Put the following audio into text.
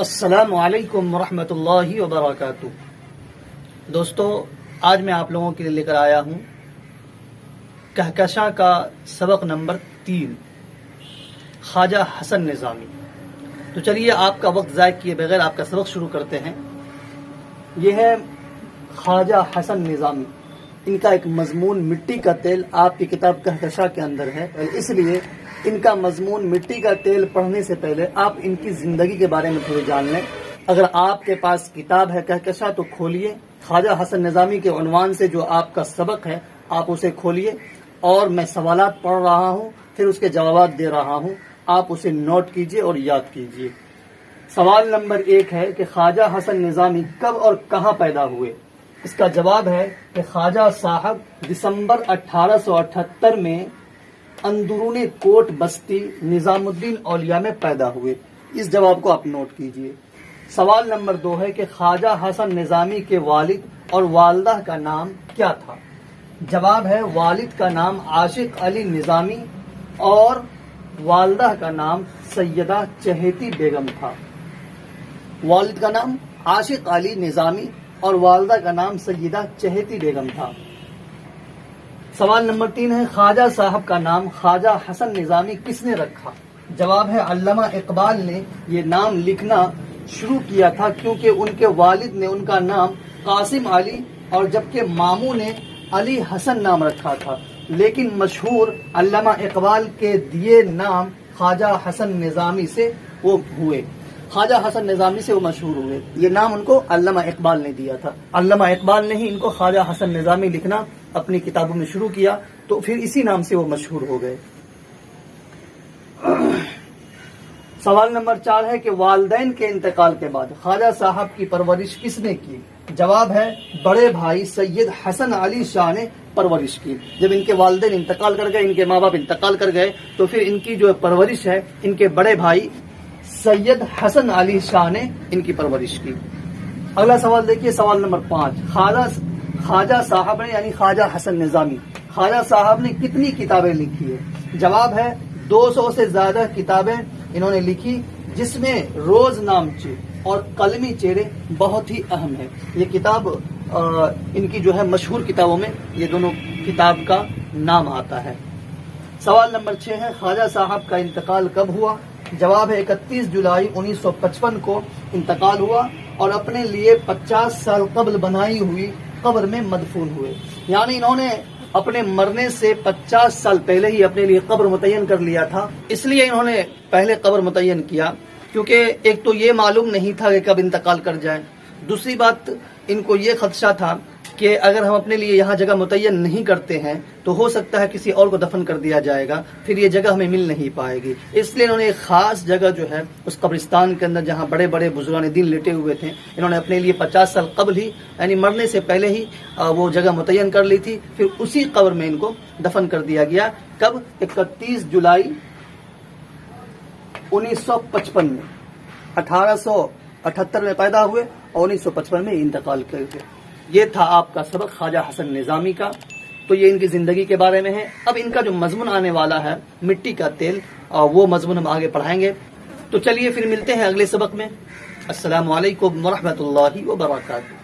السلام علیکم ورحمۃ اللہ وبرکاتہ۔ دوستو، آج میں آپ لوگوں کے لیے لے کر آیا ہوں کہکشاں کا سبق نمبر 3، خواجہ حسن نظامی۔ تو چلیے آپ کا وقت ضائع کیے بغیر آپ کا سبق شروع کرتے ہیں۔ یہ ہے خواجہ حسن نظامی، ان کا ایک مضمون مٹی کا تیل آپ کی کتاب کہکشاں کے اندر ہے، اور اس لیے ان کا مضمون مٹی کا تیل پڑھنے سے پہلے آپ ان کی زندگی کے بارے میں تھوڑی جان لیں۔ اگر آپ کے پاس کتاب ہے کہکشاں تو کھولیے، خواجہ حسن نظامی کے عنوان سے جو آپ کا سبق ہے آپ اسے کھولیے، اور میں سوالات پڑھ رہا ہوں، پھر اس کے جوابات دے رہا ہوں، آپ اسے نوٹ کیجئے اور یاد کیجئے۔ سوال نمبر 1 ہے کہ خواجہ حسن نظامی کب اور کہاں پیدا ہوئے؟ اس کا جواب ہے کہ خواجہ صاحب دسمبر 1878 میں اندرون کوٹ بستی نظام الدین اولیاء میں پیدا ہوئے۔ اس جواب کو آپ نوٹ کیجئے۔ سوال نمبر 2 ہے کہ خواجہ حسن نظامی کے والد اور والدہ کا نام کیا تھا؟ جواب ہے والد کا نام عاشق علی نظامی اور والدہ کا نام سیدہ چہیتی بیگم تھا۔ والد کا نام عاشق علی نظامی اور والدہ کا نام سیدہ چہیتی بیگم تھا۔ سوال نمبر 3 ہے خواجہ صاحب کا نام خواجہ حسن نظامی کس نے رکھا؟ جواب ہے علامہ اقبال نے یہ نام لکھنا شروع کیا تھا، کیونکہ ان کے والد نے ان کا نام قاسم علی اور جبکہ ماموں نے علی حسن نام رکھا تھا، لیکن مشہور علامہ اقبال کے دیے نام خواجہ حسن نظامی سے وہ ہوئے، خواجہ حسن نظامی سے وہ مشہور ہوئے۔ یہ نام ان کو علامہ اقبال نے دیا تھا۔ علامہ اقبال نے ہی ان کو خواجہ حسن نظامی لکھنا اپنی کتابوں میں شروع کیا، تو پھر اسی نام سے وہ مشہور ہو گئے۔ سوال نمبر 4 ہے کہ والدین کے انتقال کے بعد خواجہ صاحب کی پرورش کس نے کی؟ جواب ہے بڑے بھائی سید حسن علی شاہ نے پرورش کی۔ جب ان کے والدین انتقال کر گئے، ان کے ماں باپ انتقال کر گئے، تو پھر ان کی جو پرورش ہے ان کے بڑے بھائی سید حسن علی شاہ نے ان کی پرورش کی۔ اگلا سوال دیکھیے، سوال نمبر 5، خواجہ صاحب نے یعنی خواجہ حسن نظامی، خواجہ صاحب نے کتنی کتابیں لکھی ہے؟ جواب ہے 200 سے زیادہ کتابیں انہوں نے لکھی، جس میں روز نامچے اور قلمی چہرے بہت ہی اہم ہے۔ یہ کتاب ان کی جو ہے مشہور کتابوں میں یہ دونوں کتاب کا نام آتا ہے۔ سوال نمبر 6 ہے خواجہ صاحب کا انتقال کب ہوا؟ جواب ہے 31 جولائی 1955 کو انتقال ہوا، اور اپنے لیے 50 سال قبل بنائی ہوئی قبر میں مدفون ہوئے۔ یعنی انہوں نے اپنے مرنے سے 50 سال پہلے ہی اپنے لیے قبر متعین کر لیا تھا، اس لیے انہوں نے پہلے قبر متعین کیا، کیونکہ ایک تو یہ معلوم نہیں تھا کہ کب انتقال کر جائیں، دوسری بات ان کو یہ خدشہ تھا کہ اگر ہم اپنے لیے یہاں جگہ متعین نہیں کرتے ہیں تو ہو سکتا ہے کسی اور کو دفن کر دیا جائے گا، پھر یہ جگہ ہمیں مل نہیں پائے گی، اس لیے انہوں نے ایک خاص جگہ جو ہے اس قبرستان کے اندر جہاں بڑے بڑے بزرگان دین لیٹے ہوئے تھے، انہوں نے اپنے لیے 50 سال قبل ہی یعنی مرنے سے پہلے ہی وہ جگہ متعین کر لی تھی، پھر اسی قبر میں ان کو دفن کر دیا گیا۔ کب؟ 31 جولائی 1955 میں، 1878 میں پیدا ہوئے اور 1955 میں انتقال کر گئے۔ یہ تھا آپ کا سبق خواجہ حسن نظامی کا، تو یہ ان کی زندگی کے بارے میں ہے۔ اب ان کا جو مضمون آنے والا ہے مٹی کا تیل، وہ مضمون ہم آگے پڑھائیں گے۔ تو چلیے پھر ملتے ہیں اگلے سبق میں۔ السلام علیکم ورحمۃ اللہ وبرکاتہ۔